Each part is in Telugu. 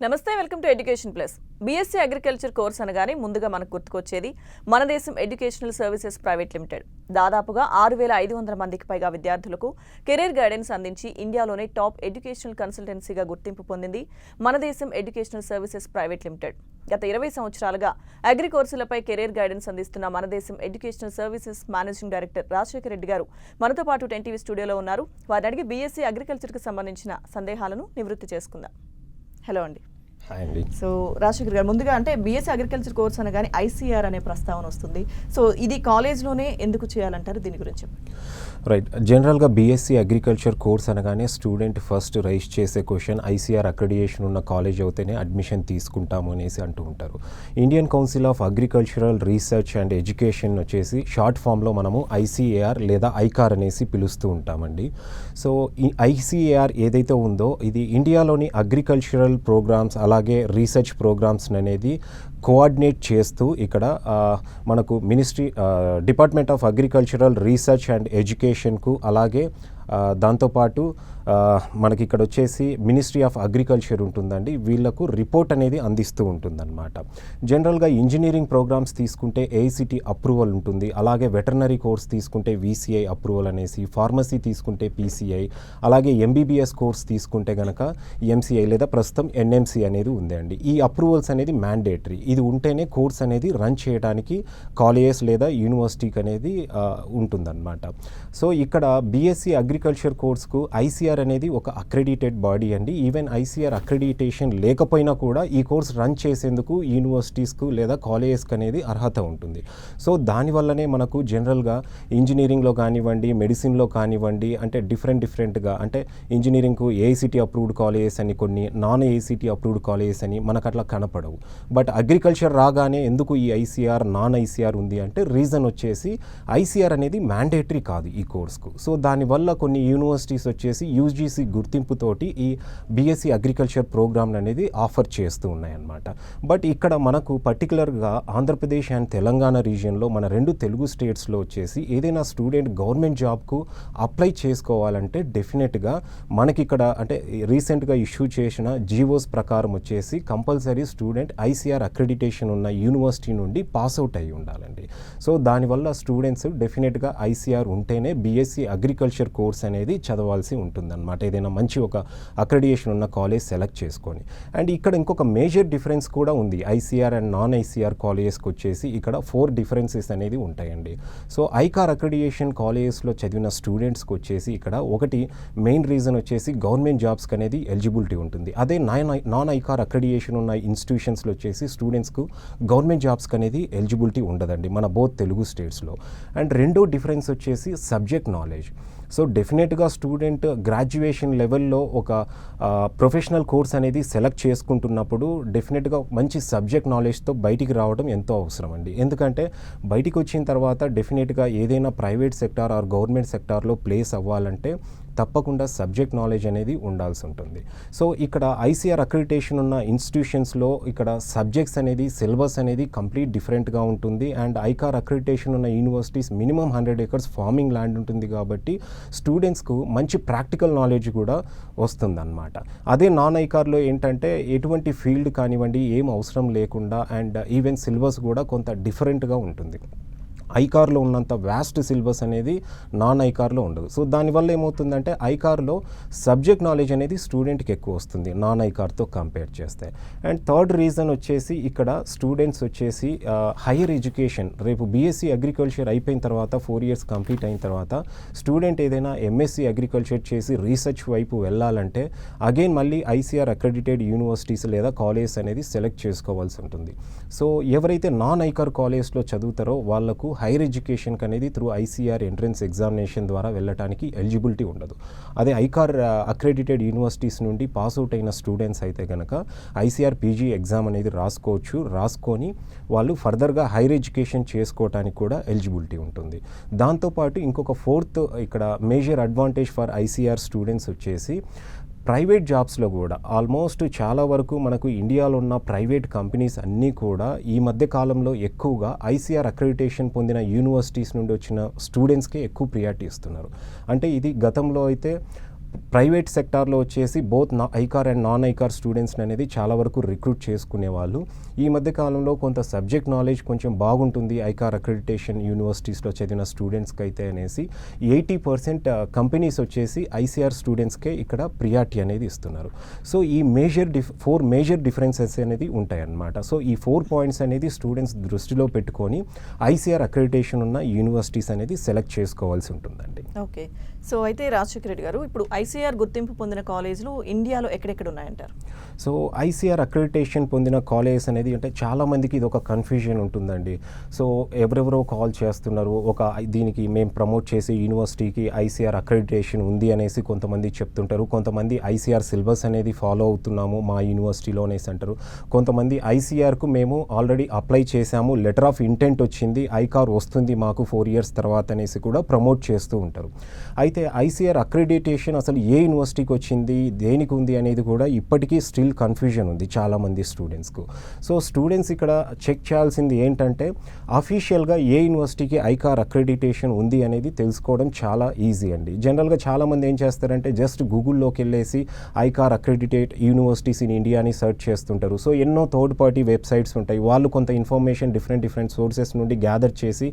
నమస్తే, welcome to education plus. BSc agriculture course అనగానే ముందుగా మనకు గుర్తుకొచ్చేది మన దేశం ఎడ్యుకేషనల్ సర్వీసెస్ ప్రైవేట్ లిమిటెడ్. దాదాపుగా 6,500 మందికి పైగా విద్యార్థులకు కెరీర్ గైడెన్స్ అందించి ఇండియాలోనే టాప్ ఎడ్యుకేషనల్ కన్సల్టెన్సీగా గుర్తింపు పొందింది మన దేశం ఎడ్యుకేషనల్ సర్వీసెస్ ప్రైవేట్ లిమిటెడ్. గత 20 సంవత్సరాలుగా అగ్రి కోర్సులపై కెరీర్ గైడెన్స్ అందిస్తున్న మన దేశం educational services managing director Rajasekhar Reddy గారు మనతో పాటు 10 స్టూడియోలో ఉన్నారు. వారిని అడిగి బీఎస్సీ అగ్రికల్చర్కి సంబంధించిన సందేహాలను నివృత్తి చేసుకుందాం. హలో అండి. సో రాజశేఖర్ గారు, ముందుగా అంటే బీఎస్సీ అగ్రికల్చర్ కోర్స్ అనగానే ఐసీఆర్ అనే ప్రస్తావన వస్తుంది. సో ఇది కాలేజ్లోనే ఎందుకు చేయాలంటారు, దీని గురించి? రైట్, జనరల్గా బీఎస్సీ అగ్రికల్చర్ కోర్స్ అనగానే స్టూడెంట్ ఫస్ట్ రైజ్ చేసే క్వశ్చన్ ఐసీఆర్ అక్రిడియేషన్ ఉన్న కాలేజ్ అవుతేనే అడ్మిషన్ తీసుకుంటాము అనేసి అంటూ ఉంటారు. Indian council of agricultural research and education వచ్చేసి షార్ట్ ఫామ్లో మనము ఐసీఏఆర్ లేదా ఐకార్ అనేసి పిలుస్తూ ఉంటామండి. సో ఈ ఐసీఏఆర్ ఏదైతే ఉందో ఇది ఇండియాలోని అగ్రికల్చరల్ ప్రోగ్రామ్స్ అలాగే రీసెర్చ్ ప్రోగ్రామ్స్ అనేది కోఆర్డినేట్ చేస్తూ ఇక్కడ మనకు department of agricultural research and ఎడ్యుకేషన్కు అలాగే దాంతోపాటు మనకి ఇక్కడ వచ్చేసి మినిస్ట్రీ ఆఫ్ అగ్రికల్చర్ ఉంటుందండి, వీళ్లకు రిపోర్ట్ అనేది అందిస్తూ ఉంటుందన్నమాట. జనరల్గా ఇంజనీరింగ్ ప్రోగ్రామ్స్ తీసుకుంటే ఏఐసిటి అప్రూవల్ ఉంటుంది, అలాగే వెటర్నరీ కోర్స్ తీసుకుంటే విసిఐ అప్రూవల్ అనేసి, ఫార్మసీ తీసుకుంటే పీసీఐ, అలాగే ఎంబీబీఎస్ కోర్స్ తీసుకుంటే కనుక ఎంసీఐ లేదా ప్రస్తుతం ఎన్ఎంసీ అనేది ఉందండి. ఈ అప్రూవల్స్ అనేది మ్యాండేటరీ, ఇది ఉంటేనే కోర్స్ అనేది రన్ చేయడానికి కాలేజెస్ లేదా యూనివర్సిటీకి అనేది ఉంటుందన్నమాట. సో ఇక్కడ బీఎస్సీ అగ్రికల్చర్ కోర్స్కు ఐసీఆర్ అనేది ఒక అక్రెడిటెడ్ బాడీ అండి. ఈవెన్ ఐసీఆర్ అక్రెడిటేషన్ లేకపోయినా కూడా ఈ కోర్స్ రన్ చేసేందుకు యూనివర్సిటీస్కు లేదా కాలేజెస్కి అనేది అర్హత ఉంటుంది. సో దానివల్లనే మనకు జనరల్గా ఇంజనీరింగ్లో కానివ్వండి, మెడిసిన్లో కానివ్వండి, అంటే డిఫరెంట్గా అంటే ఇంజనీరింగ్కు ఏఐసిటీ అప్రూవ్డ్ కాలేజెస్ అని, కొన్ని నాన్ ఏఐసిటీ అప్రూవ్డ్ కాలేజెస్ అని మనకు అట్లా కనపడవు. బట్ అగ్రికల్చర్ రాగానే ఎందుకు ఈ ఐసీఆర్ నాన్ ఐసీఆర్ ఉంది అంటే రీజన్ వచ్చేసి ఐసీఆర్ అనేది మ్యాండేటరీ కాదు ఈ కోర్స్కు. సో దానివల్ల కొన్ని యూనివర్సిటీస్ వచ్చేసి యూజీసీ గుర్తింపుతోటి ఈ బీఎస్సీ అగ్రికల్చర్ ప్రోగ్రామ్ అనేది ఆఫర్ చేస్తూ ఉన్నాయన్నమాట. బట్ ఇక్కడ మనకు పర్టికులర్గా ఆంధ్రప్రదేశ్ అండ్ తెలంగాణ రీజియన్లో మన రెండు తెలుగు స్టేట్స్లో వచ్చేసి ఏదైనా స్టూడెంట్ గవర్నమెంట్ జాబ్కు అప్లై చేసుకోవాలంటే డెఫినెట్గా మనకి ఇక్కడ అంటే రీసెంట్గా ఇష్యూ చేసిన జీవోస్ ప్రకారం వచ్చేసి కంపల్సరీ స్టూడెంట్ ఐసీఆర్ అక్రెడిటేషన్ ఉన్న యూనివర్సిటీ నుండి పాస్అవుట్ అయి ఉండాలండి. సో దానివల్ల స్టూడెంట్స్ డెఫినెట్గా ఐసీఆర్ ఉంటేనే బీఎస్సీ అగ్రికల్చర్ కోర్స్ అనేది చదవాల్సి ఉంటుందన్నమాట, ఏదైనా మంచి ఒక అక్రెడిటేషన్ ఉన్న కాలేజ్ సెలెక్ట్ చేసుకొని. అండ్ ఇక్కడ ఇంకొక మేజర్ డిఫరెన్స్ కూడా ఉంది ఐసీఆర్ అండ్ నాన్ ఐసీఆర్ కాలేజెస్కి వచ్చేసి ఇక్కడ 4 డిఫరెన్సెస్ అనేది ఉంటాయండి. సో ఐకార్ అక్రెడిటేషన్ కాలేజెస్లో చదివిన స్టూడెంట్స్కి వచ్చేసి ఇక్కడ ఒకటి మెయిన్ రీజన్ వచ్చేసి గవర్నమెంట్ జాబ్స్కి అనేది ఎలిజిబిలిటీ ఉంటుంది. అదే నాన్ ఐకార్ అక్రెడిటేషన్ ఉన్న ఇన్స్టిట్యూషన్స్లో వచ్చేసి స్టూడెంట్స్కు గవర్నమెంట్ జాబ్స్కి అనేది ఎలిజిబిలిటీ ఉండదండి మన బోత్ తెలుగు స్టేట్స్లో. అండ్ రెండో డిఫరెన్స్ వచ్చేసి సబ్జెక్ట్ నాలెడ్జ్. సో డెఫినెట్గా స్టూడెంట్ గ్రాడ్యుయేషన్ లెవెల్లో ఒక ప్రొఫెషనల్ కోర్స్ అనేది సెలెక్ట్ చేసుకుంటున్నప్పుడు డెఫినెట్గా మంచి సబ్జెక్ట్ నాలెడ్జ్తో బయటికి రావడం ఎంతో అవసరం అండి. ఎందుకంటే బయటికి వచ్చిన తర్వాత డెఫినెట్గా ఏదైనా ప్రైవేట్ సెక్టార్ ఆర్ గవర్నమెంట్ సెక్టార్లో ప్లేస్ అవ్వాలంటే తప్పకుండా సబ్జెక్ట్ నాలెడ్జ్ అనేది ఉండాల్సి ఉంటుంది. సో ఇక్కడ ఐసీఆర్ అక్రిడిటేషన్ ఉన్న ఇన్స్టిట్యూషన్స్లో ఇక్కడ సబ్జెక్ట్స్ అనేది సిలబస్ అనేది కంప్లీట్ డిఫరెంట్గా ఉంటుంది. అండ్ ఐకార్ అక్రిడిటేషన్ ఉన్న universities minimum 100 acres farming land ఉంటుంది కాబట్టి స్టూడెంట్స్కు మంచి ప్రాక్టికల్ నాలెడ్జ్ కూడా వస్తుందన్నమాట. అదే నాన్ ఐకార్లో ఏంటంటే ఎటువంటి ఫీల్డ్ కానివ్వండి ఏం అవసరం లేకుండా అండ్ ఈవెన్ సిలబస్ కూడా కొంత డిఫరెంట్గా ఉంటుంది. ఐకార్లో ఉన్నంత వ్యాస్ట్ సిలబస్ అనేది నాన్ ఐకార్లో ఉండదు. సో దానివల్ల ఏమవుతుందంటే ఐకార్లో సబ్జెక్ట్ నాలెడ్జ్ అనేది స్టూడెంట్కి ఎక్కువ వస్తుంది నాన్ ఐకార్తో కంపేర్ చేస్తే. అండ్ థర్డ్ రీజన్ వచ్చేసి ఇక్కడ స్టూడెంట్స్ వచ్చేసి హైయర్ ఎడ్యుకేషన్ రేపు బీఎస్సీ అగ్రికల్చర్ అయిపోయిన తర్వాత 4 years కంప్లీట్ అయిన తర్వాత స్టూడెంట్ ఏదైనా ఎంఎస్సీ అగ్రికల్చర్ చేసి రీసెర్చ్ వైపు వెళ్ళాలంటే అగైన్ మళ్ళీ ఐసీఆర్ అక్రెడిటెడ్ యూనివర్సిటీస్ లేదా కాలేజెస్ అనేది సెలెక్ట్ చేసుకోవాల్సి ఉంటుంది. సో ఎవరైతే నాన్ ఐకార్ కాలేజ్లో చదువుతారో వాళ్ళకు హైయర్ ఎడ్యుకేషన్కి అనేది త్రూ ఐసీఆర్ ఎంట్రన్స్ ఎగ్జామినేషన్ ద్వారా వెళ్ళడానికి ఎలిజిబిలిటీ ఉండదు. అదే ఐకార్ అక్రెడిటెడ్ యూనివర్సిటీస్ నుండి పాస్అవుట్ అయిన స్టూడెంట్స్ అయితే కనుక ఐసీఆర్ పీజీ ఎగ్జామ్ అనేది రాసుకొని వాళ్ళు ఫర్దర్గా హైయర్ ఎడ్యుకేషన్ చేసుకోవడానికి కూడా ఎలిజిబిలిటీ ఉంటుంది. దాంతోపాటు ఇంకొక 4th ఇక్కడ major advantage for ICR students వచ్చేసి ప్రైవేట్ జాబ్స్లో కూడా ఆల్మోస్ట్ చాలా వరకు మనకు ఇండియాలో ఉన్న ప్రైవేట్ కంపెనీస్ అన్నీ కూడా ఈ మధ్య కాలంలో ఎక్కువగా ఐసీఆర్ అక్రెడిటేషన్ పొందిన యూనివర్సిటీస్ నుండి వచ్చిన స్టూడెంట్స్కే ఎక్కువ ప్రియారిటీ ఇస్తున్నారు. అంటే ఇది గతంలో అయితే ప్రైవేట్ సెక్టార్లో వచ్చేసి both ICAR and non ICAR స్టూడెంట్స్ని అనేది చాలా వరకు రిక్రూట్ చేసుకునేవాళ్ళు. ఈ మధ్య కాలంలో కొంత సబ్జెక్ట్ నాలెడ్జ్ కొంచెం బాగుంటుంది ఐకార్ అక్రిడిటేషన్ యూనివర్సిటీస్లో చదివిన స్టూడెంట్స్కి అయితే అనేసి 80% కంపెనీస్ వచ్చేసి ఐసీఆర్ స్టూడెంట్స్కే ఇక్కడ ప్రియారిటీ అనేది ఇస్తున్నారు. సో ఈ ఫోర్ మేజర్ డిఫరెన్సెస్ అనేది ఉంటాయన్నమాట. సో ఈ 4 పాయింట్స్ అనేది స్టూడెంట్స్ దృష్టిలో పెట్టుకొని ఐసీఆర్ అక్రిడిటేషన్ ఉన్న యూనివర్సిటీస్ అనేది సెలెక్ట్ చేసుకోవాల్సి ఉంటుందండి. ఓకే. సో అయితే రాజశేఖర రెడ్డి గారు, ఇప్పుడు ఐసీఆర్ గుర్తింపు పొందిన కాలేజీలు ఇండియాలో ఎక్కడెక్కడ ఉన్నాయంటారు? సో ఐసీఆర్ అక్రిడిటేషన్ పొందిన కాలేజెస్ అనేది అంటే చాలామందికి ఇది ఒక కన్ఫ్యూజన్ ఉంటుందండి. సో ఎవరెవరో కాల్ చేస్తున్నారు, దీనికి మేము ప్రమోట్ చేసే యూనివర్సిటీకి ఐసీఆర్ అక్రిడిటేషన్ ఉంది అనేసి కొంతమంది చెప్తుంటారు. కొంతమంది ఐసీఆర్ సిలబస్ అనేది ఫాలో అవుతున్నాము మా యూనివర్సిటీలో అనేసి అంటారు. కొంతమంది ఐసీఆర్కు మేము ఆల్రెడీ అప్లై చేశాము, లెటర్ ఆఫ్ ఇంటెంట్ వచ్చింది, ఐకార్ వస్తుంది మాకు 4 years తర్వాత అనేసి కూడా ప్రమోట్ చేస్తూ ఉంటారు. అయితే ఐసీఆర్ అక్రిడిటేషన్ అసలు ఏ యూనివర్సిటీకి వచ్చింది, దేనికి ఉంది అనేది కూడా ఇప్పటికీ స్టిల్ కన్ఫ్యూజన్ ఉంది చాలామంది స్టూడెంట్స్కు. సో స్టూడెంట్స్ ఇక్కడ చెక్ చేయాల్సింది ఏంటంటే అఫీషియల్గా ఏ యూనివర్సిటీకి ఐకార్ అక్రిడిటేషన్ ఉంది అనేది తెలుసుకోవడం చాలా ఈజీ అండి. జనరల్గా చాలామంది ఏం చేస్తారంటే జస్ట్ గూగుల్లోకి వెళ్ళేసి ఐకార్ అక్రిడిటేట్ యూనివర్సిటీస్ ఇన్ ఇండియా అని సెర్చ్ చేస్తుంటారు. సో ఎన్నో థర్డ్ పార్టీ వెబ్సైట్స్ ఉంటాయి, వాళ్ళు కొంత ఇన్ఫర్మేషన్ డిఫరెంట్ సోర్సెస్ నుండి గ్యాదర్ చేసి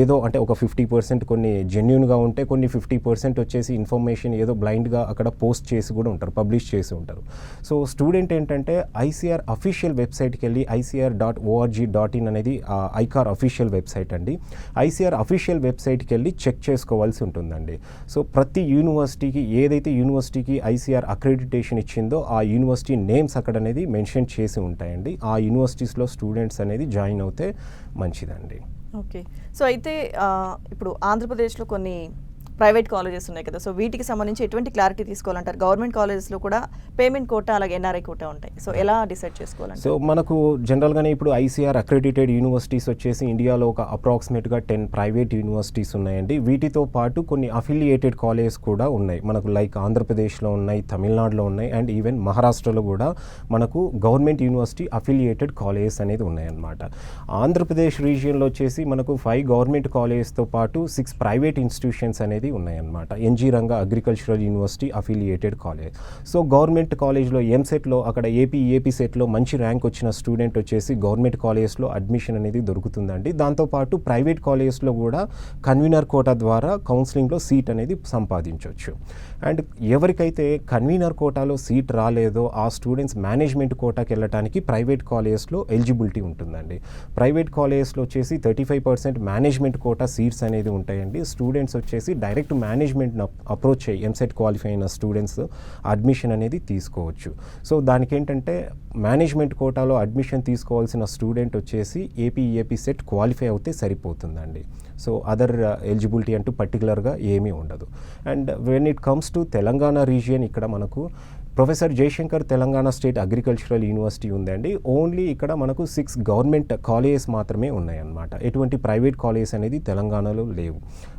ఏదో అంటే ఒక 50% కొన్ని జెన్యూన్గా ఉంటే కొన్ని 50% వచ్చేసి ఇన్ఫర్మేషన్ ఏదో బ్లైండ్గా అక్కడ పోస్ట్ చేసి కూడా ఉంటారు, పబ్లిష్ చేసి ఉంటారు. సో స్టూడెంట్ ఏంటంటే ఐసీఆర్ అఫీషియల్ వెబ్సైట్కి వెళ్ళి ICAR.org.in అనేది ఐకార్ అఫీషియల్ వెబ్సైట్ అండి. ఐసీఆర్ అఫీషియల్ వెబ్సైట్కి వెళ్ళి చెక్ చేసుకోవాల్సి ఉంటుందండి. సో ప్రతి యూనివర్సిటీకి ఏదైతే యూనివర్సిటీకి ఐసీఆర్ అక్రిడిటేషన్ ఇచ్చిందో ఆ యూనివర్సిటీ నేమ్స్ అక్కడ అనేది మెన్షన్ చేసి ఉంటాయండి. ఆ యూనివర్సిటీస్లో స్టూడెంట్స్ అనేది జాయిన్ అవుతే మంచిదండి. ఓకే. సో అయితే ఇప్పుడు ఆంధ్రప్రదేశ్లో కొన్ని ప్రైవేట్ కాలేజెస్ ఉన్నాయి కదా, సో వీటికి సంబంధించి ఎటువంటి క్లారిటీ తీసుకోవాలంటారు? గవర్నమెంట్ కాలేజెస్లో కూడా పేమెంట్ కోటా అలాగే ఎన్ఆర్ఐ కోటా ఉంటాయి, సో ఎలా డిసైడ్ చేసుకోవాలంటే? సో మనకు జనరల్గానే ఇప్పుడు ఐసీఆర్ అక్రిడిటెడ్ యూనివర్సిటీస్ వచ్చేసి ఇండియాలో ఒక అప్రాక్సిమేట్గా 10 ప్రైవేట్ యూనివర్సిటీస్ ఉన్నాయండి. వీటితో పాటు కొన్ని అఫిలియేటెడ్ కాలేజెస్ కూడా ఉన్నాయి మనకు, లైక్ ఆంధ్రప్రదేశ్లో ఉన్నాయి, తమిళనాడులో ఉన్నాయి, అండ్ ఈవెన్ మహారాష్ట్రలో కూడా మనకు గవర్నమెంట్ యూనివర్సిటీ అఫిలియేటెడ్ కాలేజెస్ అనేది ఉన్నాయన్నమాట. ఆంధ్రప్రదేశ్ రీజియన్లో వచ్చేసి మనకు 5 గవర్నమెంట్ కాలేజెస్తో పాటు 6 ప్రైవేట్ ఇన్స్టిట్యూషన్స్ అనేది ఉన్నాయన్నమాట. NG Ranga Agricultural University affiliated college. So government కాలేజ్లో ఎంసెట్లో అక్కడ ఏపీ సెట్లో మంచి ర్యాంక్ వచ్చిన స్టూడెంట్ వచ్చేసి గవర్నమెంట్ కాలేజ్లో అడ్మిషన్ అనేది దొరుకుతుందండి. దాంతోపాటు ప్రైవేట్ కాలేజ్లో కూడా కన్వీనర్ కోటా ద్వారా కౌన్సిలింగ్లో సీట్ అనేది సంపాదించవచ్చు. అండ్ ఎవరికైతే కన్వీనర్ కోటాలో సీట్ రాలేదో ఆ స్టూడెంట్స్ మేనేజ్మెంట్ కోటాకి వెళ్ళడానికి ప్రైవేట్ కాలేజ్లో ఎలిజిబిలిటీ ఉంటుందండి. ప్రైవేట్ కాలేజ్లో వచ్చేసి 35% మేనేజ్మెంట్ కోటా సీట్స్ అనేది ఉంటాయండి. స్టూడెంట్స్ వచ్చేసి డైరెక్ట్ మేనేజ్మెంట్ని అప్రోచ్ అయ్యి ఎంసెట్ క్వాలిఫై అయిన స్టూడెంట్స్ అడ్మిషన్ అనేది తీసుకోవచ్చు. సో దానికి ఏంటంటే మేనేజ్మెంట్ కోటాలో అడ్మిషన్ తీసుకోవాల్సిన స్టూడెంట్ వచ్చేసి ఏపీ సెట్ క్వాలిఫై అవుతే సరిపోతుందండి. సో అదర్ ఎలిజిబిలిటీ అంటూ పర్టికులర్గా ఏమీ ఉండదు. And when it comes to Telangana region, ఇక్కడ మనకు professor Jayashankar Telangana State Agricultural University ఉందండి. ఓన్లీ ఇక్కడ మనకు 6 గవర్నమెంట్ కాలేజెస్ మాత్రమే ఉన్నాయన్నమాట. ఎటువంటి ప్రైవేట్ కాలేజెస్ అనేది తెలంగాణలో లేవు.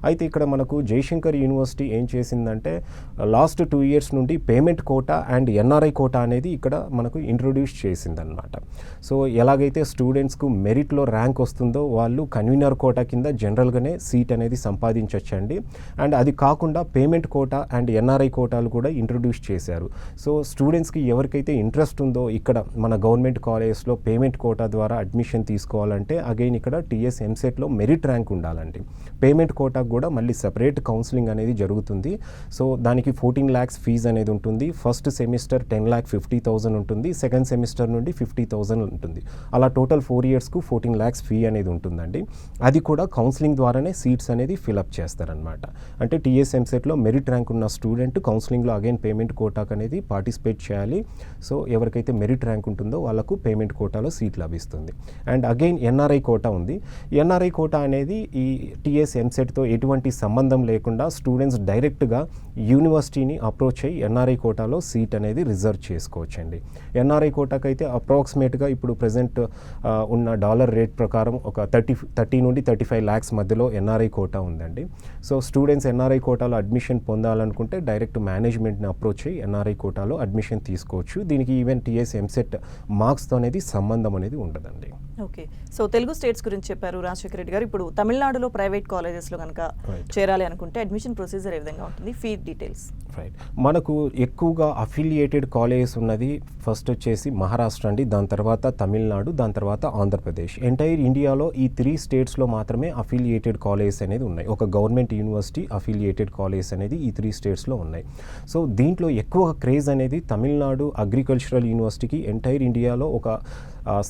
అయితే ఇక్కడ మనకు జయశంకర్ యూనివర్సిటీ ఏం చేసిందంటే లాస్ట్ 2 years నుండి payment quota and NRI quota అనేది ఇక్కడ మనకు ఇంట్రొడ్యూస్ చేసిందనమాట. సో ఎలాగైతే స్టూడెంట్స్కు మెరిట్లో ర్యాంక్ వస్తుందో వాళ్ళు కన్వీనర్ కోటా కింద జనరల్గానే సీట్ అనేది సంపాదించవచ్చండి. అండ్ అది కాకుండా పేమెంట్ కోటా అండ్ ఎన్ఆర్ఐ కోటాలు కూడా ఇంట్రొడ్యూస్ చేశారు. సో స్టూడెంట్స్కి ఎవరికైతే ఇంట్రెస్ట్ ఉందో ఇక్కడ మన గవర్నమెంట్ కాలేజెస్లో పేమెంట్ కోటా ద్వారా అడ్మిషన్ తీసుకోవాలంటే అగైన్ ఇక్కడ టీఎస్ ఎంసెట్లో మెరిట్ ర్యాంక్ ఉండాలండి. పేమెంట్ కోటాకు కూడా మళ్ళీ సెపరేట్ కౌన్సిలింగ్ అనేది జరుగుతుంది. సో దానికి 14 lakhs ఫీజు అనేది ఉంటుంది. ఫస్ట్ సెమిస్టర్ 10,50,000 ఉంటుంది, సెకండ్ సెమిస్టర్ నుండి 50,000 ఉంటుంది. అలా టోటల్ 4 yearsకు 14 lakhs ఫీ అనేది ఉంటుందండి. అది కూడా కౌన్సిలింగ్ ద్వారానే సీట్స్ అనేది ఫిలప్ చేస్తారనమాట. అంటే టీఎస్ ఎంసెట్లో మెరిట్ ర్యాంక్ ఉన్న స్టూడెంట్ కౌన్సిలింగ్లో అగైన్ పేమెంట్ కోటాకు అనేది పార్టిసిపేట్ చేయాలి. సో ఎవరికైతే మెరిట్ ర్యాంక్ ఉంటుందో వాళ్ళకు పేమెంట్ కోటాలో సీట్ లభిస్తుంది. అండ్ అగైన్ ఎన్ఆర్ఐ కోటా ఉంది. ఎన్ఆర్ఐ కోటా అనేది ఈ టీఎస్ ఎంసెట్తో ఎటువంటి సంబంధం లేకుండా స్టూడెంట్స్ డైరెక్ట్గా యూనివర్సిటీని అప్రోచ్ అయ్యి ఎన్ఆర్ఐ కోటాలో సీట్ అనేది రిజర్వ్ చేసుకోవచ్చండి. ఎన్ఆర్ఐ కోటాకి అయితే అప్రాక్సిమేట్గా ఇప్పుడు ప్రజెంట్ ఉన్న డాలర్ రేట్ ప్రకారం ఒక 30 నుండి 35 lakhs మధ్యలో ఎన్ఆర్ఐ కోటా ఉందండి. సో స్టూడెంట్స్ ఎన్ఆర్ఐ కోటాలో అడ్మిషన్ పొందాలనుకుంటే డైరెక్ట్ మేనేజ్మెంట్ని అప్రోచ్ అయ్యి ఎన్ఆర్ఐ కోటాలో అడ్మిషన్ తీసుకోవచ్చు. దీనికి ఈవెన్ టీఎస్ ఎంసెట్ మార్క్స్తో అనేది సంబంధం అనేది ఉండదండి. ఓకే. సో తెలుగు స్టేట్స్ గురించి చెప్పారు రాజశేఖర రెడ్డి గారు. ఇప్పుడు తమిళనాడులో ప్రైవేట్ కాలేజెస్లో కనుక చేరాలి అనుకుంటే అడ్మిషన్ ప్రొసీజర్ ఏ విధంగా ఉంటుంది? Fee details. రైట్. మనకు ఎక్కువగా అఫిలియేటెడ్ కాలేజెస్ ఉన్నది ఫస్ట్ వచ్చేసి మహారాష్ట్ర అండి, దాని తర్వాత తమిళనాడు, దాని తర్వాత ఆంధ్రప్రదేశ్. ఎంటైర్ ఇండియాలో ఈ 3 స్టేట్స్లో మాత్రమే అఫిలియేటెడ్ కాలేజెస్ అనేది ఉన్నాయి. ఒక గవర్నమెంట్ యూనివర్సిటీ అఫిలియేటెడ్ కాలేజెస్ అనేది ఈ 3 స్టేట్స్లో ఉన్నాయి. సో దీంట్లో ఎక్కువ క్రేజ్ అనేది తమిళనాడు అగ్రికల్చరల్ యూనివర్సిటీకి ఎంటైర్ ఇండియాలో ఒక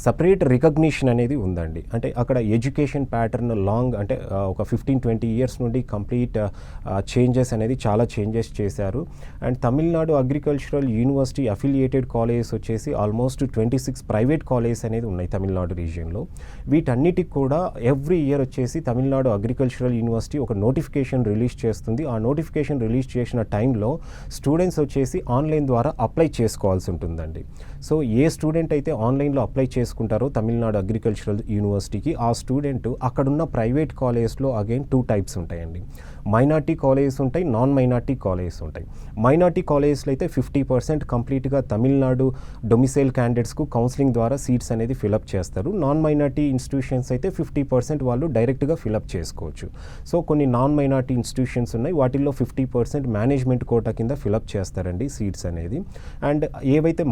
సపరేట్ రికగ్నిషన్ అనేది ఉందండి. అంటే అక్కడ ఎడ్యుకేషన్ ప్యాటర్న్ లాంగ్ అంటే ఒక 15-20 ఇయర్స్ నుండి కంప్లీట్ చేంజెస్ అనేది చాలా చేంజెస్ చేశారు. And Tamil Nadu agricultural University affiliated colleges వచ్చేసి ఆల్మోస్ట్ 26 ప్రైవేట్ కాలేజెస్ అనేది ఉన్నాయి తమిళనాడు రీజియన్లో. వీటన్నిటికి కూడా ఎవ్రీ ఇయర్ వచ్చేసి తమిళనాడు అగ్రికల్చరల్ యూనివర్సిటీ ఒక నోటిఫికేషన్ రిలీజ్ చేస్తుంది. ఆ నోటిఫికేషన్ రిలీజ్ చేసిన టైంలో స్టూడెంట్స్ వచ్చేసి ఆన్లైన్ ద్వారా అప్లై చేసుకోవాల్సి ఉంటుందండి. సో ఏ స్టూడెంట్ అయితే ఆన్లైన్లో అప్లై చేసుకుంటారో తమిళనాడు అగ్రికల్చరల్ యూనివర్సిటీకి, ఆ స్టూడెంట్ అక్కడున్న ప్రైవేట్ కాలేజెస్లో అగైన్ 2 టైప్స్ ఉంటాయండి. మైనార్టీ కాలేజెస్ ఉంటాయి, నాన్ మైనార్టీ కాలేజెస్ ఉంటాయి. మైనార్టీ కాలేజెస్లో అయితే 50% కంప్లీట్గా తమిళనాడు డొమిసైల్ క్యాండిడేట్స్కు కౌన్సిలింగ్ ద్వారా సీట్స్ అనేది ఫిలప్ చేస్తారు. నాన్ మైనార్టీ ఇన్స్టిట్యూషన్స్ అయితే 50% వాళ్ళు డైరెక్ట్గా ఫిలప్ చేసుకోవచ్చు. సో కొన్ని నాన్ మైనార్టీ ఇన్స్టిట్యూషన్స్ ఉన్నాయి, వాటిల్లో 50% మేనేజ్మెంట్ కోటా కింద ఫిలప్ చేస్తారండి సీట్స్ అనేది. అండ్ ఏవైతే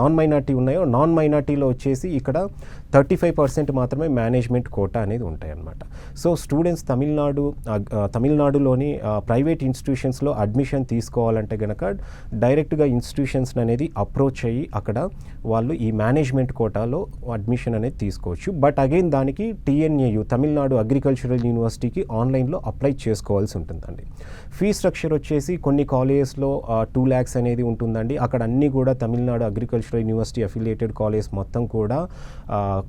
నాన్ మైనార్టీ ఉన్నాయో నాన్ మైనార్టీలో వచ్చేసి ఇక్కడ 35% మాత్రమే మేనేజ్మెంట్ కోటా అనేది ఉంటాయి అన్నమాట. సో స్టూడెంట్స్ తమిళనాడులోని ప్రైవేట్ ఇన్స్టిట్యూషన్స్లో అడ్మిషన్ తీసుకోవాలంటే కనుక డైరెక్ట్గా ఇన్స్టిట్యూషన్స్ అనేది అప్రోచ్ అయ్యి అక్కడ వాళ్ళు ఈ మేనేజ్మెంట్ కోటాలో అడ్మిషన్ అనేది తీసుకోవచ్చు. బట్ అగైన్ దానికి TNAU తమిళనాడు అగ్రికల్చరల్ యూనివర్సిటీకి ఆన్లైన్లో అప్లై చేసుకోవాల్సి ఉంటుందండి. ఫీ స్ట్రక్చర్ వచ్చేసి కొన్ని కాలేజెస్లో 2 lakhs అనేది ఉంటుందండి. అక్కడ అన్నీ కూడా Tamil Nadu agricultural University affiliated college మొత్తం కూడా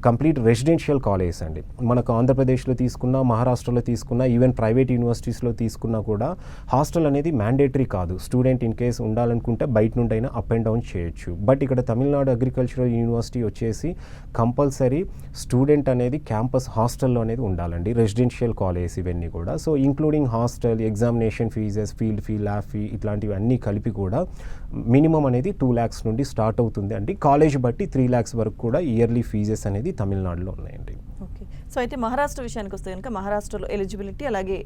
కంప్లీట్ రెసిడెన్షియల్ కాలేజెస్ అండి. మనకు ఆంధ్రప్రదేశ్లో తీసుకున్నా, మహారాష్ట్రలో తీసుకున్నా, ఈవెన్ ప్రైవేట్ యూనివర్సిటీస్లో తీసుకున్నా కూడా హాస్టల్ అనేది మ్యాండేటరీ కాదు. స్టూడెంట్ ఇన్ కేస్ ఉండాలనుకుంటే బయట నుండి అయినా అప్ అండ్ డౌన్ చేయొచ్చు. బట్ ఇక్కడ తమిళనాడు అగ్రికల్చరల్ యూనివర్సిటీ వచ్చేసి కంపల్సరీ స్టూడెంట్ అనేది క్యాంపస్ హాస్టల్లో అనేది ఉండాలండి. రెసిడెన్షియల్ కాలేజెస్ ఇవన్నీ కూడా. So including hostel, examination fees, field fee, lab fee ఇట్లాంటివి అన్నీ కలిపి కూడా మినిమం అనేది 2 lakhs నుండి స్టార్ట్ అవుతుంది అండి. కాలేజ్ బట్టి 3 lakhs వరకు కూడా ఇయర్లీ ఫీజెస్ అనేది తమిళనాడులో ఉన్నాయండి. ఓకే. సో అయితే మహారాష్ట్ర విషయానికి వస్తే కనుక మహారాష్ట్రలో ఎలిజిబిలిటీ, అలాగే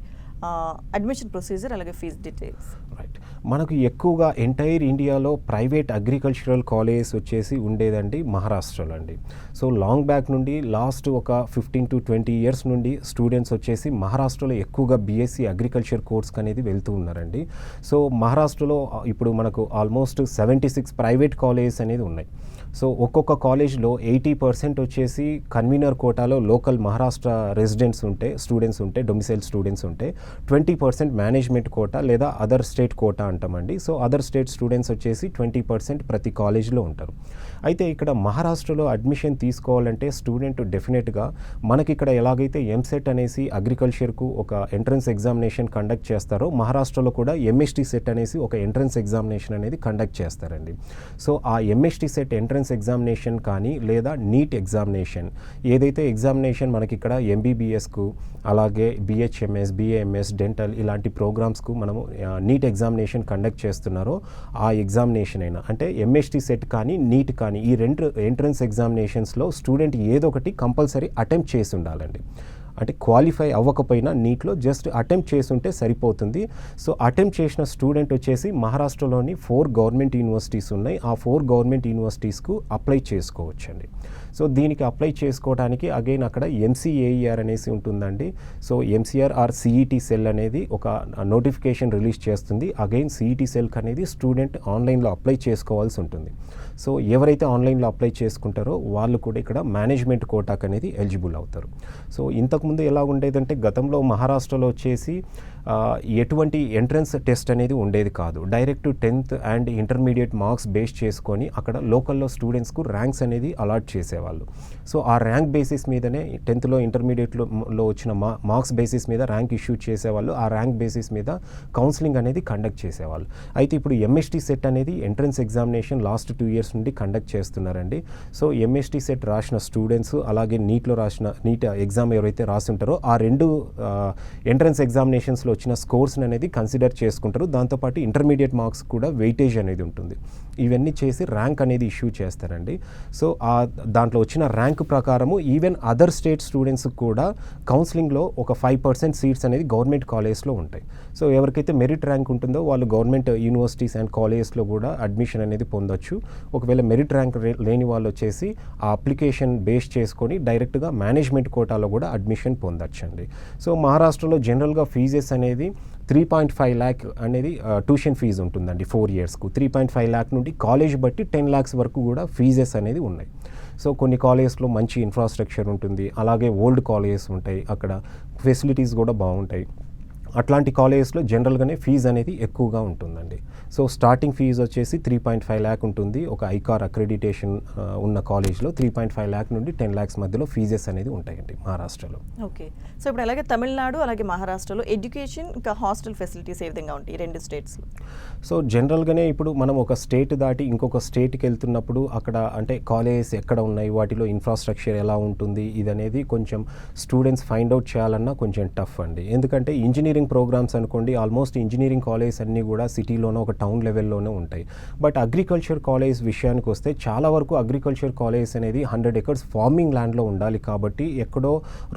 అడ్మిషన్ ప్రొసీజర్, అలాగే ఫీజ్ డీటెయిల్స్. రైట్. మనకు ఎక్కువగా ఎంటైర్ ఇండియాలో ప్రైవేట్ అగ్రికల్చరల్ కాలేజెస్ వచ్చేసి ఉండేదండి మహారాష్ట్రలో అండి. సో లాంగ్ బ్యాక్ నుండి లాస్ట్ ఒక 15-20 ఇయర్స్ నుండి స్టూడెంట్స్ వచ్చేసి మహారాష్ట్రలో ఎక్కువగా BSc అగ్రికల్చర్ కోర్స్కి అనేది వెళ్తూ ఉన్నారండి. సో మహారాష్ట్రలో ఇప్పుడు మనకు ఆల్మోస్ట్ 76 ప్రైవేట్ కాలేజెస్ అనేది ఉన్నాయి. సో ఒక్కొక్క కాలేజ్లో 80% వచ్చేసి కన్వీనర్ కోటాలో లోకల్ మహారాష్ట్ర స్టూడెంట్స్ ఉంటే డొమిసైల్ స్టూడెంట్స్ ఉంటే 20% మేనేజ్మెంట్ కోటా లేదా అదర్ స్టేట్ కోటా అంటామండి. సో అదర్ స్టేట్ స్టూడెంట్స్ వచ్చేసి 20% ప్రతి కాలేజ్లో ఉంటారు. అయితే ఇక్కడ మహారాష్ట్రలో అడ్మిషన్ తీసుకోవాలంటే స్టూడెంట్ డెఫినెట్గా మనకి ఇక్కడ ఎలాగైతే ఎంసెట్ అనేసి అగ్రికల్చర్కు ఒక ఎంట్రన్స్ ఎగ్జామినేషన్ కండక్ట్ చేస్తారో మహారాష్ట్రలో కూడా MST సెట్ అనేసి ఒక ఎంట్రన్స్ ఎగ్జామినేషన్ అనేది కండక్ట్ చేస్తారండి. సో ఆ MST సెట్ ఎంట్రన్స్ ఎగ్జామినేషన్ కానీ లేదా నీట్ ఎగ్జామినేషన్ ఏదైతే ఎగ్జామినేషన్ మనకి ఇక్కడ MBBSకు అలాగే BHMS, BAMS, డెంటల్ ఇలాంటి ప్రోగ్రామ్స్కు మనము నీట్ ఎగ్జామినేషన్ కండక్ట్ చేస్తున్నారో ఆ ఎగ్జామినేషన్ అయినా అంటే MST సెట్ కానీ నీట్ కానీ ఈ 2 ఎంట్రన్స్ ఎగ్జామినేషన్స్లో స్టూడెంట్ ఏదో ఒకటి కంపల్సరీ అటెంప్ట్ చేసి ఉండాలండి. అంటే క్వాలిఫై అవ్వకపోయినా నీట్లో జస్ట్ అటెంప్ట్ చేసి ఉంటే సరిపోతుంది. సో అటెంప్ట్ చేసిన స్టూడెంట్ వచ్చేసి మహారాష్ట్రలోని 4 గవర్నమెంట్ యూనివర్సిటీస్ ఉన్నాయి. ఆ 4 గవర్నమెంట్ యూనివర్సిటీస్కు అప్లై చేసుకోవచ్చండి. సో దీనికి అప్లై చేసుకోవడానికి అగైన్ అక్కడ MCAER అనేసి ఉంటుందండి. So MCR or CET cell అనేది ఒక నోటిఫికేషన్ రిలీజ్ చేస్తుంది. అగైన్ CET సెల్కి అనేది స్టూడెంట్ ఆన్లైన్లో అప్లై చేసుకోవాల్సి ఉంటుంది. సో ఎవరైతే ఆన్లైన్లో అప్లై చేసుకుంటారో వాళ్ళు కూడా ఇక్కడ మేనేజ్మెంట్ కోటాకు అనేది ఎలిజిబుల్ అవుతారు. సో ఇంతకుముందు ఎలా ఉండేదంటే గతంలో మహారాష్ట్రలో వచ్చేసి ఎటువంటి ఎంట్రన్స్ టెస్ట్ అనేది ఉండేది కాదు. Direct 10th and intermediate marks base చేసుకొని అక్కడ లోకల్లో స్టూడెంట్స్కు ర్యాంక్స్ అనేది అలాట్ చేసేవాళ్ళు. సో ఆ ర్యాంక్ బేసిస్ మీదనే 10thలో ఇంటర్మీడియట్లో వచ్చిన మార్క్స్ బేసిస్ మీద ర్యాంక్ ఇష్యూ చేసేవాళ్ళు. ఆ ర్యాంక్ బేసిస్ మీద కౌన్సిలింగ్ అనేది కండక్ట్ చేసేవాళ్ళు. అయితే ఇప్పుడు MST సెట్ అనేది ఎంట్రన్స్ ఎగ్జామినేషన్ లాస్ట్ 2 years నుండి కండక్ట్ చేస్తున్నారండి. సో MST సెట్ రాసిన స్టూడెంట్స్ అలాగే నీట్ ఎగ్జామ్ ఎవరైతే రాసి ఉంటారో ఆ 2 ఎంట్రన్స్ ఎగ్జామినేషన్స్లో వచ్చిన స్కోర్స్ని అనేది కన్సిడర్ చేసుకుంటారు. దాంతోపాటు ఇంటర్మీడియట్ మార్క్స్ కూడా వెయిటేజ్ అనేది ఉంటుంది. ఇవన్నీ చేసి ర్యాంక్ అనేది ఇష్యూ చేస్తారండి. సో దాంట్లో వచ్చిన ర్యాంక్ ప్రకారము ఈవెన్ అదర్ స్టేట్ స్టూడెంట్స్కి కూడా కౌన్సిలింగ్లో ఒక 5% సీట్స్ అనేది గవర్నమెంట్ కాలేజ్లో ఉంటాయి. సో ఎవరికైతే మెరిట్ ర్యాంక్ ఉంటుందో వాళ్ళు గవర్నమెంట్ యూనివర్సిటీస్ అండ్ కాలేజెస్లో కూడా అడ్మిషన్ అనేది పొందొచ్చు. ఒకవేళ మెరిట్ ర్యాంక్ లేని వాళ్ళు వచ్చేసి ఆ అప్లికేషన్ బేస్ చేసుకొని డైరెక్ట్గా మేనేజ్మెంట్ కోటాలో కూడా అడ్మిషన్ పొందొచ్చండి. సో మహారాష్ట్రలో జనరల్గా ఫీజెస్ అనేది 3.5 lakh అనేది ట్యూషన్ ఫీజు ఉంటుందండి 4 yearsకు. 3.5 lakh నుండి కాలేజ్ బట్టి 10 lakhs వరకు కూడా ఫీజెస్ అనేది ఉన్నాయి. సో కొన్ని కాలేజెస్లో మంచి ఇన్ఫ్రాస్ట్రక్చర్ ఉంటుంది, అలాగే ఓల్డ్ కాలేజెస్ ఉంటాయి, అక్కడ ఫెసిలిటీస్ కూడా బాగుంటాయి. అట్లాంటి కాలేజెస్లో జనరల్గానే ఫీజు అనేది ఎక్కువగా ఉంటుందండి. సో స్టార్టింగ్ ఫీజు వచ్చేసి 3.5 lakh ఉంటుంది. ఒక ఐకార్ అక్రెడిటేషన్ ఉన్న కాలేజ్లో 3.5 lakh నుండి 10 lakhs మధ్యలో ఫీజెస్ అనేది ఉంటాయండి మహారాష్ట్రలో. ఓకే. సో ఇప్పుడు అలాగే తమిళనాడు అలాగే మహారాష్ట్రలో ఎడ్యుకేషన్ ఇంకా హాస్టల్ ఫెసిలిటీస్ ఏ విధంగా ఉంటాయి రెండు స్టేట్స్లో? సో జనరల్గానే ఇప్పుడు మనం ఒక స్టేట్ దాటి ఇంకొక స్టేట్కి వెళ్తున్నప్పుడు అక్కడ అంటే కాలేజెస్ ఎక్కడ ఉన్నాయి, వాటిలో ఇన్ఫ్రాస్ట్రక్చర్ ఎలా ఉంటుంది, ఇదనేది కొంచెం స్టూడెంట్స్ ఫైండ్ అవుట్ చేయాలన్నా కొంచెం టఫ్ అండి. ఎందుకంటే ఇంజనీరింగ్ ప్రోగ్రామ్స్ అనుకోండి, ఆల్మోస్ట్ ఇంజనీరింగ్ కాలేజెస్ అన్నీ కూడా సిటీలోనే ఒక టౌన్ లెవెల్లోనే ఉంటాయి. బట్ అగ్రికల్చర్ కాలేజ్ విషయానికి వస్తే చాలా వరకు అగ్రికల్చర్ కాలేజెస్ అనేది 100 acres ఫార్మింగ్ ల్యాండ్లో ఉండాలి కాబట్టి ఎక్కడో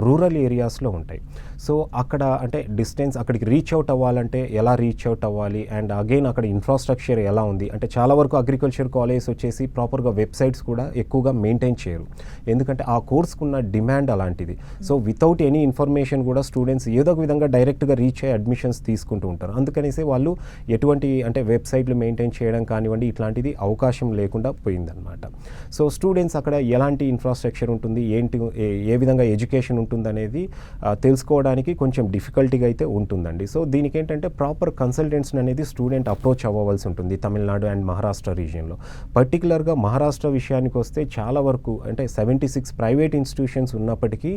రూరల్ ఏరియాస్లో ఉంటాయి. సో అక్కడ అంటే డిస్టెన్స్ అక్కడికి రీచ్ అవుట్ అవ్వాలంటే ఎలా రీచ్ అవుట్ అవ్వాలి, అండ్ అగైన్ అక్కడ ఇన్ఫ్రాస్ట్రక్చర్ ఎలా ఉంది అంటే చాలా వరకు అగ్రికల్చర్ కాలేజెస్ వచ్చేసి ప్రాపర్గా వెబ్సైట్స్ కూడా ఎక్కువగా మెయింటైన్ చేయరు, ఎందుకంటే ఆ కోర్స్కున్న డిమాండ్ అలాంటిది. సో వితౌట్ ఎనీ ఇన్ఫర్మేషన్ కూడా స్టూడెంట్స్ ఏదో ఒక విధంగా డైరెక్ట్గా రీచ్ అయ్యి అడ్మిషన్స్ తీసుకుంటూ ఉంటారు. అందుకనేసి వాళ్ళు ఎటువంటి అంటే వెబ్సైట్లు మెయింటైన్ చేయడం కానివ్వండి ఇట్లాంటిది అవకాశం లేకుండా పోయిందనమాట. సో స్టూడెంట్స్ అక్కడ ఎలాంటి ఇన్ఫ్రాస్ట్రక్చర్ ఉంటుంది, ఏంటి ఏ విధంగా ఎడ్యుకేషన్ ఉంటుందనేది తెలుసుకోవడానికి కొంచెం డిఫికల్టీగా అయితే ఉంటుందండి. సో దీనికి ఏంటంటే ప్రాపర్ కన్సల్టెంట్స్ అనేది స్టూడెంట్ అప్రోచ్ అవ్వవలసి ఉంటుంది తమిళనాడు అండ్ మహారాష్ట్ర రీజియన్లో. పర్టికులర్గా మహారాష్ట్ర విషయానికి వస్తే చాలా వరకు అంటే 76 ప్రైవేట్ ఇన్స్టిట్యూషన్స్ ఉన్నప్పటికీ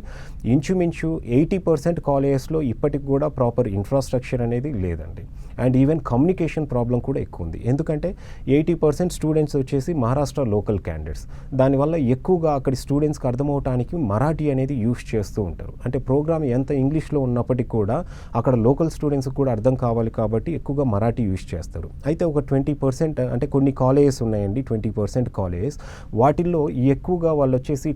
ఇంచుమించు 80% కాలేజెస్లో ఇప్పటికి కూడా ప్రాపర్ ఇన్ఫ్రాస్ట్రక్చర్ అనేది లేదండి. అండ్ ఈవెన్ కమ్యూనికేషన్ ప్రాబ్లం కూడా ఎక్కువ ఉంది, ఎందుకంటే 80% స్టూడెంట్స్ వచ్చేసి మహారాష్ట్ర లోకల్ క్యాండిడేట్స్. దానివల్ల ఎక్కువగా అక్కడి స్టూడెంట్స్కి అర్థమవటానికి మరాఠీ అనేది యూస్ చేస్తూ ఉంటారు. అంటే ప్రోగ్రామ్ ఎంత ఇంగ్లీష్లో ఉన్నప్పటికీ కూడా అక్కడ లోకల్ స్టూడెంట్స్కి కూడా అర్థం కావాలి కాబట్టి ఎక్కువగా మరాఠీ యూస్ చేస్తారు. అయితే ఒక 20% అంటే కొన్ని కాలేజెస్ ఉన్నాయండి, 20% కాలేజెస్, వాటిల్లో ఎక్కువగా వాళ్ళు వచ్చేసి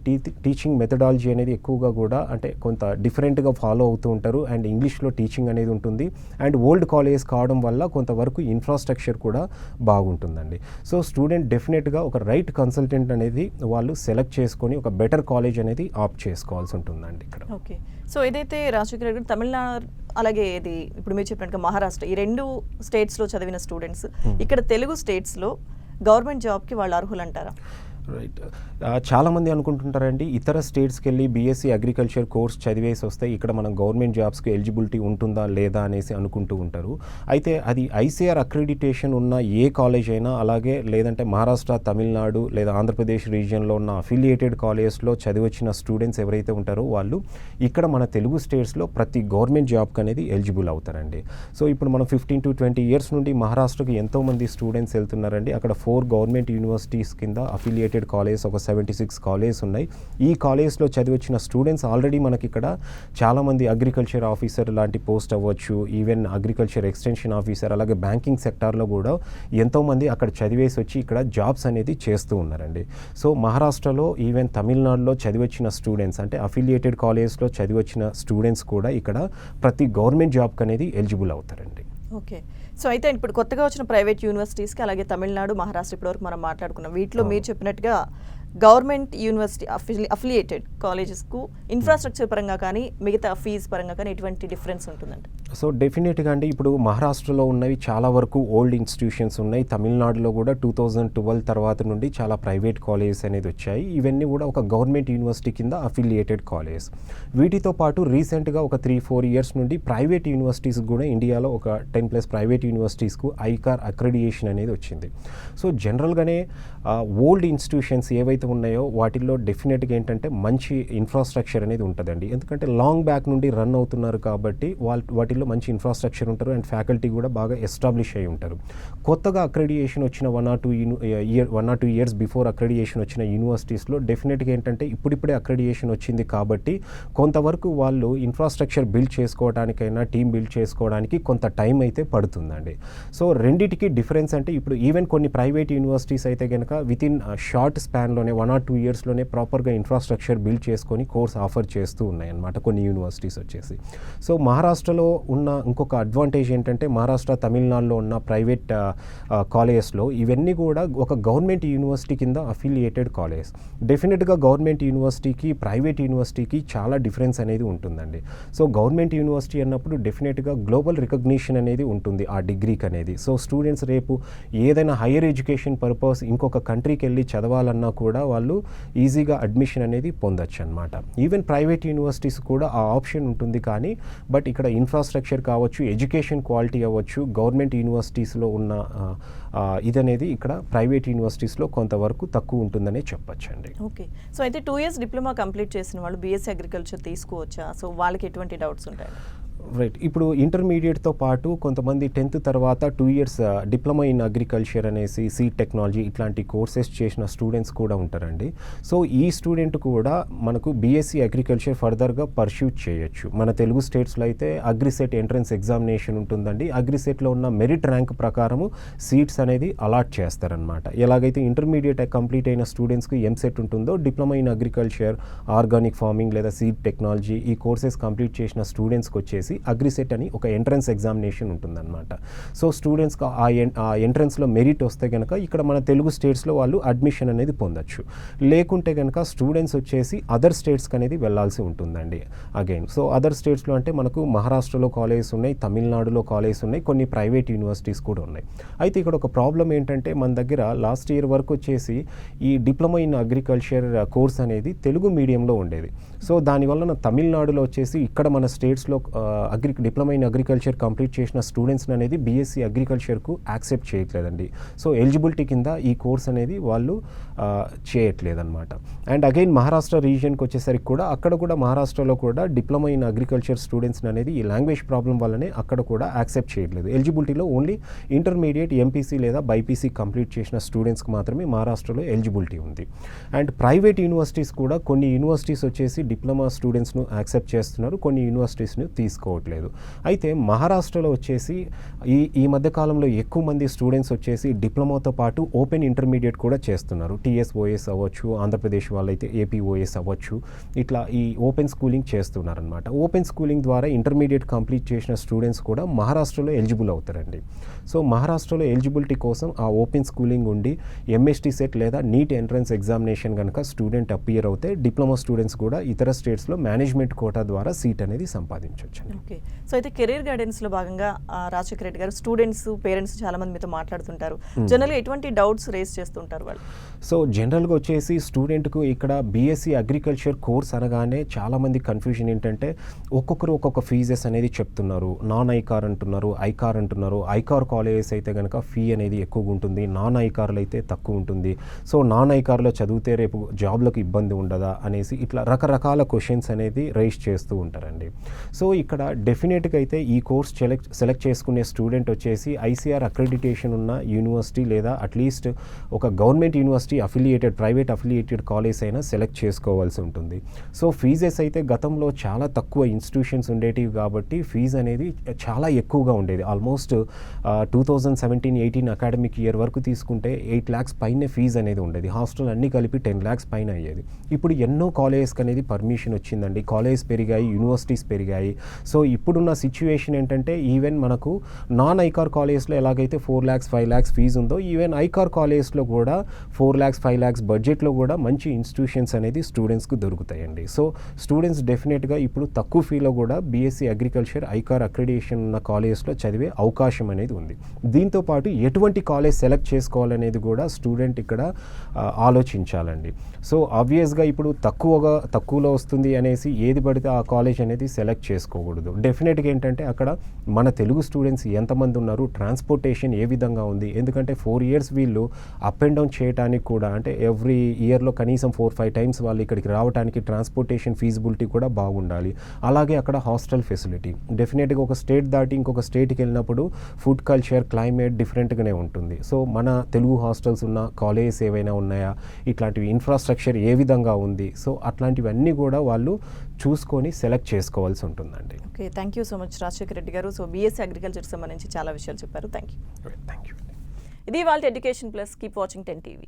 టీచింగ్ మెథడాలజీ అనేది ఎక్కువగా కూడా అంటే కొంత డిఫరెంట్గా ఫాలో అవుతూ ఉంటారు. అండ్ ఇంగ్లీష్లో టీచింగ్ అనేది ఉంటుంది. అండ్ ఓల్డ్ కాలేజెస్ కావడం వల్ల కొంతవరకు ఇన్ఫ్రాస్ట్రక్చర్ కూడా బాగుంటుందండి. సో స్టూడెంట్ డెఫినెట్గా ఒక రైట్ కన్సల్టెంట్ అనేది వాళ్ళు సెలెక్ట్ చేసుకొని ఒక బెటర్ కాలేజ్ అనేది ఆప్ట్ చేసుకోవాల్సి ఉంటుందండి ఇక్కడ. ఓకే. సో ఏదైతే రాజశేఖర్ గారు తమిళనాడు అలాగే ఇది ఇప్పుడు మీరు చెప్పినట్టుగా మహారాష్ట్ర ఈ రెండు స్టేట్స్లో చదివిన స్టూడెంట్స్ ఇక్కడ తెలుగు స్టేట్స్లో గవర్నమెంట్ జాబ్కి వాళ్ళు అర్హులు అంటారా? రైట్. చాలామంది అనుకుంటుంటారండి ఇతర స్టేట్స్కి వెళ్ళి బీఎస్సీ అగ్రికల్చర్ కోర్స్ చదివేసి వస్తే ఇక్కడ మనం గవర్నమెంట్ జాబ్స్కి ఎలిజిబిలిటీ ఉంటుందా లేదా అనేసి అనుకుంటూ ఉంటారు. అయితే అది ఐసీఆర్ అక్రిడిటేషన్ ఉన్న ఏ కాలేజ్ అయినా అలాగే లేదంటే మహారాష్ట్ర, తమిళనాడు లేదా ఆంధ్రప్రదేశ్ రీజియన్లో ఉన్న అఫిలియేటెడ్ కాలేజెస్లో చదివొచ్చిన స్టూడెంట్స్ ఎవరైతే ఉంటారో వాళ్ళు ఇక్కడ మన తెలుగు స్టేట్స్లో ప్రతి గవర్నమెంట్ జాబ్కి అనేది ఎలిజిబుల్ అవుతారండి. సో ఇప్పుడు మనం 15 to 20 years నుండి మహారాష్ట్రకి ఎంతోమంది స్టూడెంట్స్ వెళ్తున్నారండి. అక్కడ 4 గవర్నమెంట్ యూనివర్సిటీస్ కింద అఫిలియేటెడ్ కాలేజ్ ఒక 76 కాలేజెస్ ఉన్నాయి. ఈ కాలేజ్లో చదివొచ్చిన స్టూడెంట్స్ ఆల్రెడీ మనకి ఇక్కడ చాలామంది అగ్రికల్చర్ ఆఫీసర్ లాంటి పోస్ట్ అవ్వచ్చు, ఈవెన్ అగ్రికల్చర్ ఎక్స్టెన్షన్ ఆఫీసర్, అలాగే బ్యాంకింగ్ సెక్టార్లో కూడా ఎంతోమంది అక్కడ చదివేసి వచ్చి ఇక్కడ జాబ్స్ అనేది చేస్తూ ఉన్నారండి. సో మహారాష్ట్రలో ఈవెన్ తమిళనాడులో చదివొచ్చిన స్టూడెంట్స్ అంటే అఫిలియేటెడ్ కాలేజ్లో చదివొచ్చిన స్టూడెంట్స్ కూడా ఇక్కడ ప్రతి గవర్నమెంట్ జాబ్కి అనేది ఎలిజిబుల్ అవుతారండి. ఓకే. సో అయితే ఇప్పుడు కొత్తగా వచ్చిన ప్రైవేట్ యూనివర్సిటీస్కి అలాగే తమిళనాడు, మహారాష్ట్ర ఇప్పటివరకు మనం మాట్లాడుకున్నాం. వీటిలో మీరు చెప్పినట్టుగా గవర్నమెంట్ యూనివర్సిటీ అఫిలియేటెడ్ కాలేజెస్కు ఇన్ఫ్రాస్ట్రక్చర్ పరంగా కానీ మిగతా ఫీజు పరంగా కానీ ఎటువంటి డిఫరెన్స్ ఉంటుందండి? సో డెఫినెట్గా అండి ఇప్పుడు మహారాష్ట్రలో ఉన్నవి చాలా వరకు ఓల్డ్ ఇన్స్టిట్యూషన్స్ ఉన్నాయి. తమిళనాడులో కూడా 2012 తర్వాత నుండి చాలా ప్రైవేట్ కాలేజెస్ అనేది వచ్చాయి. ఇవన్నీ కూడా ఒక గవర్నమెంట్ యూనివర్సిటీ కింద అఫిలియేటెడ్ కాలేజెస్. వీటితో పాటు రీసెంట్గా ఒక 3-4 years నుండి ప్రైవేట్ యూనివర్సిటీస్ కూడా ఇండియాలో ఒక 10+ ప్రైవేట్ యూనివర్సిటీస్కు ఐకార్ అక్రెడిటేషన్ అనేది వచ్చింది. సో జనరల్గానే ఓల్డ్ ఇన్స్టిట్యూషన్స్ ఏవైతే ఉన్నాయో వాటిల్లో డెఫినెట్గా ఏంటంటే మంచి ఇన్ఫ్రాస్ట్రక్చర్ అనేది ఉంటుందండి. ఎందుకంటే లాంగ్ బ్యాక్ నుండి రన్ అవుతున్నారు కాబట్టి వాటిలో సైడ్లో మంచి ఇన్ఫ్రాస్ట్రక్చర్ ఉంటారు అండ్ ఫ్యాకల్టీ కూడా బాగా ఎస్టాబ్లిష్ అయి ఉంటారు. కొత్తగా అక్రెడియేషన్ వచ్చిన 1 or 2 ఇయర్స్ బిఫోర్ అక్రెడియేషన్ వచ్చిన యూనివర్సిటీస్లో డెఫినెట్గా ఏంటంటే ఇప్పుడిప్పుడే అక్రెడియేషన్ వచ్చింది కాబట్టి కొంతవరకు వాళ్ళు ఇన్ఫ్రాస్ట్రక్చర్ బిల్డ్ చేసుకోవడానికైనా టీమ్ బిల్డ్ చేసుకోవడానికి కొంత టైం అయితే పడుతుందండి. సో రెండిటికి డిఫరెన్స్ అంటే ఇప్పుడు ఈవెన్ కొన్ని ప్రైవేట్ యూనివర్సిటీస్ అయితే కనుక వితిన్ షార్ట్ స్పాన్లోనే 1 or 2 ఇయర్స్లోనే ప్రాపర్గా ఇన్ఫ్రాస్ట్రక్చర్ బిల్డ్ చేసుకొని కోర్స్ ఆఫర్ చేస్తూ ఉన్నాయి అన్నమాట కొన్ని యూనివర్సిటీస్ వచ్చేసి. సో మహారాష్ట్రలో ఉన్న ఇంకొక అడ్వాంటేజ్ ఏంటంటే మహారాష్ట్ర తమిళనాడులో ఉన్న ప్రైవేట్ కాలేజెస్లో ఇవన్నీ కూడా ఒక గవర్నమెంట్ యూనివర్సిటీ కింద అఫిలియేటెడ్ కాలేజెస్. డెఫినెట్గా గవర్నమెంట్ యూనివర్సిటీకి ప్రైవేట్ యూనివర్సిటీకి చాలా డిఫరెన్స్ అనేది ఉంటుందండి. సో గవర్నమెంట్ యూనివర్సిటీ అన్నప్పుడు డెఫినెట్గా గ్లోబల్ రికగ్నిషన్ అనేది ఉంటుంది ఆ డిగ్రీకి అనేది. సో స్టూడెంట్స్ రేపు ఏదైనా హైయర్ ఎడ్యుకేషన్ పర్పస్ ఇంకొక కంట్రీకి వెళ్ళి చదవాలన్నా కూడా వాళ్ళు ఈజీగా అడ్మిషన్ అనేది పొందొచ్చు అనమాట. ఈవెన్ ప్రైవేట్ యూనివర్సిటీస్ కూడా ఆ ఆప్షన్ ఉంటుంది కానీ బట్ ఇక్కడ ఇన్ఫ్రాస్ట్రక్చర్ కావచ్చు, ఎడ్యుకేషన్ క్వాలిటీ అవ్వచ్చు, గవర్నమెంట్ యూనివర్సిటీస్లో ఉన్న ఇదనేది ఇక్కడ ప్రైవేట్ యూనివర్సిటీస్లో కొంతవరకు తక్కువ ఉంటుందనే చెప్పచ్చండి. ఓకే. సో అయితే 2 years డిప్లొమా కంప్లీట్ చేసిన వాళ్ళు బీఎస్సీ అగ్రికల్చర్ తీసుకోవచ్చా? సో వాళ్ళకి ఎటువంటి డౌట్స్ ఉంటాయి? రైట్. ఇప్పుడు ఇంటర్మీడియట్తో పాటు కొంతమంది 10th తర్వాత 2 years డిప్లొమా ఇన్ అగ్రికల్చర్ అనేసి సీడ్ టెక్నాలజీ ఇట్లాంటి కోర్సెస్ చేసిన స్టూడెంట్స్ కూడా ఉంటారండి. సో ఈ స్టూడెంట్ కూడా మనకు బీఎస్సీ అగ్రికల్చర్ ఫర్దర్గా పర్స్యూ చేయొచ్చు. మన తెలుగు స్టేట్స్లో అయితే అగ్రిసెట్ ఎంట్రన్స్ ఎగ్జామినేషన్ ఉంటుందండి. అగ్రిసెట్లో ఉన్న మెరిట్ ర్యాంక్ ప్రకారము సీట్స్ అనేది అలాట్ చేస్తారనమాట. ఎలాగైతే ఇంటర్మీడియట్ కంప్లీట్ అయిన స్టూడెంట్స్కి ఎంసెట్ ఉంటుందో diploma in agriculture, organic farming లేదా సీడ్ టెక్నాలజీ ఈ కోర్సెస్ కంప్లీట్ చేసిన స్టూడెంట్స్కి వచ్చేసి అగ్రిసెట్ అని ఒక ఎంట్రన్స్ ఎగ్జామినేషన్ ఉంటుందన్నమాట. సో స్టూడెంట్స్కి ఆ ఎంట్రన్స్లో మెరిట్ వస్తే కనుక ఇక్కడ మన తెలుగు స్టేట్స్లో వాళ్ళు అడ్మిషన్ అనేది పొందొచ్చు. లేకుంటే కనుక స్టూడెంట్స్ వచ్చేసి అదర్ స్టేట్స్కి అనేది వెళ్ళాల్సి ఉంటుందండి అగైన్. సో అదర్ స్టేట్స్లో అంటే మనకు మహారాష్ట్రలో కాలేజెస్ ఉన్నాయి, తమిళనాడులో కాలేజెస్ ఉన్నాయి, కొన్ని ప్రైవేట్ యూనివర్సిటీస్ కూడా ఉన్నాయి. అయితే ఇక్కడ ఒక ప్రాబ్లం ఏంటంటే మన దగ్గర లాస్ట్ ఇయర్ వరకు వచ్చేసి ఈ డిప్లొమా ఇన్ అగ్రికల్చర్ కోర్స్ అనేది తెలుగు మీడియంలో ఉండేది. సో దానివల్ల తమిళనాడులో వచ్చేసి ఇక్కడ మన స్టేట్స్లో డిప్లొమా ఇన్ అగ్రికల్చర్ కంప్లీట్ చేసిన స్టూడెంట్స్ అనేది బీఎస్సీ అగ్రికల్చర్కు యాక్సెప్ట్ చేయట్లేదండి. సో ఎలిజిబిలిటీ కింద ఈ కోర్స్ అనేది వాళ్ళు చేయట్లేదన్నమాట. అండ్ అగైన్ మహారాష్ట్ర రీజియన్కి వచ్చేసరికి కూడా అక్కడ కూడా మహారాష్ట్రలో కూడా డిప్లొమా ఇన్ అగ్రికల్చర్ స్టూడెంట్స్ అనేది ఈ లాంగ్వేజ్ ప్రాబ్లం వల్లనే అక్కడ కూడా యాక్సెప్ట్ చేయట్లేదు. ఎలిజిబిలిటీలో ఓన్లీ ఇంటర్మీడియట్, ఎంపీసీ లేదా బైపీసీ కంప్లీట్ చేసిన స్టూడెంట్స్కి మాత్రమే మహారాష్ట్రలో ఎలిజిబిలిటీ ఉంది. అండ్ ప్రైవేట్ యూనివర్సిటీస్ కూడా కొన్ని యూనివర్సిటీస్ వచ్చేసి డిప్లొమా స్టూడెంట్స్ను యాక్సెప్ట్ చేస్తున్నారు, కొన్ని యూనివర్సిటీస్ను తీసుకోవట్లేదు. అయితే మహారాష్ట్రలో వచ్చేసి ఈ మధ్యకాలంలో ఎక్కువ మంది స్టూడెంట్స్ వచ్చేసి డిప్లొమాతో పాటు ఓపెన్ ఇంటర్మీడియట్ కూడా చేస్తున్నారు. టీఎస్ఓఎస్ అవ్వచ్చు, ఆంధ్రప్రదేశ్ వాళ్ళైతే ఏపీఓఎస్ అవ్వచ్చు, ఇట్లా ఈ ఓపెన్ స్కూలింగ్ చేస్తున్నారనమాట. ఓపెన్ స్కూలింగ్ ద్వారా ఇంటర్మీడియట్ కంప్లీట్ చేసిన స్టూడెంట్స్ కూడా మహారాష్ట్రలో ఎలిజిబుల్ అవుతారండి. సో మహారాష్ట్రలో ఎలిజిబిలిటీ కోసం ఆ ఓపెన్ స్కూలింగ్ ఉండి ఎంఎస్టీ సెట్ లేదా నీట్ ఎంట్రన్స్ ఎగ్జామినేషన్ కనుక స్టూడెంట్ అపియర్ అవుతే డిప్లొమా స్టూడెంట్స్ కూడా ఇతర స్టేట్స్లో మేనేజ్మెంట్ కోటా ద్వారా సీట్ అనేది సంపాదించవచ్చు. ఓకే. సో అయితే కెరీర్ గైడెన్స్లో భాగంగా రాజశేఖర రెడ్డి గారు స్టూడెంట్స్, పేరెంట్స్ చాలా మంది మీతో మాట్లాడుతుంటారు. జనరల్గా ఎటువంటి డౌట్స్ రేస్ చేస్తుంటారు వాళ్ళు? సో జనరల్గా వచ్చేసి స్టూడెంట్కు ఇక్కడ బీఎస్సీ అగ్రికల్చర్ కోర్స్ అనగానే చాలామంది కన్ఫ్యూజన్ ఏంటంటే ఒక్కొక్కరు ఒక్కొక్క ఫీజెస్ అనేది చెప్తున్నారు. నాన్ ఐకార్ అంటున్నారు, ఐకార్ అంటున్నారు. ఐకార్ కాలేజెస్ అయితే కనుక ఫీ అనేది ఎక్కువగా ఉంటుంది, నాన్ ఐకార్లో అయితే తక్కువ ఉంటుంది. సో నాన్ ఐకార్లో చదివితే రేపు జాబ్లకు ఇబ్బంది ఉండదా అనేసి ఇట్లా రకరకాల క్వశ్చన్స్ అనేది రైజ్ చేస్తూ ఉంటారండి. సో ఇక్కడ డెఫినెట్గా అయితే ఈ కోర్స్ సెలెక్ట్ చేసుకునే స్టూడెంట్ వచ్చేసి ఐసీఆర్ అక్రెడిటేషన్ ఉన్న యూనివర్సిటీ లేదా అట్లీస్ట్ ఒక government university affiliated, private affiliated college అయినా సెలెక్ట్ చేసుకోవాల్సి ఉంటుంది. సో ఫీజెస్ అయితే గతంలో చాలా తక్కువ ఇన్స్టిట్యూషన్స్ ఉండేటివి కాబట్టి ఫీజు అనేది చాలా ఎక్కువగా ఉండేది. ఆల్మోస్ట్ 2017-18 అకాడమిక్ ఇయర్ వరకు తీసుకుంటే 8 lakhs పైనే ఫీజు అనేది ఉండేది. హాస్టల్ అన్నీ కలిపి 10 lakhs పైన అయ్యేది. ఇప్పుడు ఎన్నో కాలేజెస్కి అనేది పర్మిషన్ వచ్చిందండి, కాలేజెస్ పెరిగాయి, యూనివర్సిటీస్ పెరిగాయి. సో ఇప్పుడున్న సిచ్యువేషన్ ఏంటంటే ఈవెన్ మనకు నాన్ ఐకార్ కాలేజ్లో ఎలాగైతే 4 lakhs 5 lakhs ఫీజు ఉందో ఈవెన్ ఐకార్ కాలేజ్లో కూడా 4 lakhs 5 lakhs బడ్జెట్లో కూడా మంచి ఇన్స్టిట్యూషన్స్ అనేది స్టూడెంట్స్కి దొరుకుతాయండి. సో స్టూడెంట్స్ డెఫినెట్గా ఇప్పుడు తక్కువ ఫీలో కూడా బీఎస్సీ అగ్రికల్చర్ ఐకార్ అక్రెడిటేషన్ ఉన్న కాలేజెస్లో చదివే అవకాశం అనేది ఉంది. దీంతోపాటు ఎటువంటి కాలేజ్ సెలెక్ట్ చేసుకోవాలనేది కూడా స్టూడెంట్ ఇక్కడ ఆలోచించాలండి. సో ఆబ్వియస్గా ఇప్పుడు తక్కువలో వస్తుంది అనేసి ఏది పడితే ఆ కాలేజ్ అనేది సెలెక్ట్ చేసుకోకూడదు. లేదు. డెఫినెట్గా ఏంటంటే అక్కడ మన తెలుగు స్టూడెంట్స్ ఎంతమంది ఉన్నారు, ట్రాన్స్పోర్టేషన్ ఏ విధంగా ఉంది, ఎందుకంటే 4 years వీళ్ళు అప్ అండ్ డౌన్ చేయడానికి కూడా అంటే ఎవ్రీ ఇయర్లో కనీసం 4-5 times వాళ్ళు ఇక్కడికి రావడానికి ట్రాన్స్పోర్టేషన్ ఫీజిబిలిటీ కూడా బాగుండాలి. అలాగే అక్కడ హాస్టల్ ఫెసిలిటీ డెఫినెట్గా ఒక స్టేట్ దాటి ఇంకొక స్టేట్కి వెళ్ళినప్పుడు ఫుడ్ కల్చర్ క్లైమేట్ డిఫరెంట్గానే ఉంటుంది. సో మన తెలుగు హాస్టల్స్ ఉన్న కాలేజెస్ ఏవైనా ఉన్నాయా, ఇట్లాంటివి ఇన్ఫ్రాస్ట్రక్చర్ ఏ విధంగా ఉంది, సో అట్లాంటివన్నీ కూడా వాళ్ళు చూసుకొని సెలెక్ట్ చేసుకోవాల్సి ఉంటుందండి. Okay, thank you so much Rajasekhar Reddy గారు. సో బీఎస్సీ అగ్రికల్చర్ సంబంధించి చాలా విషయాలు చెప్పారు. Thank you. Thank you. ఇది వాళ్ళ education plus. Keep watching 10 TV.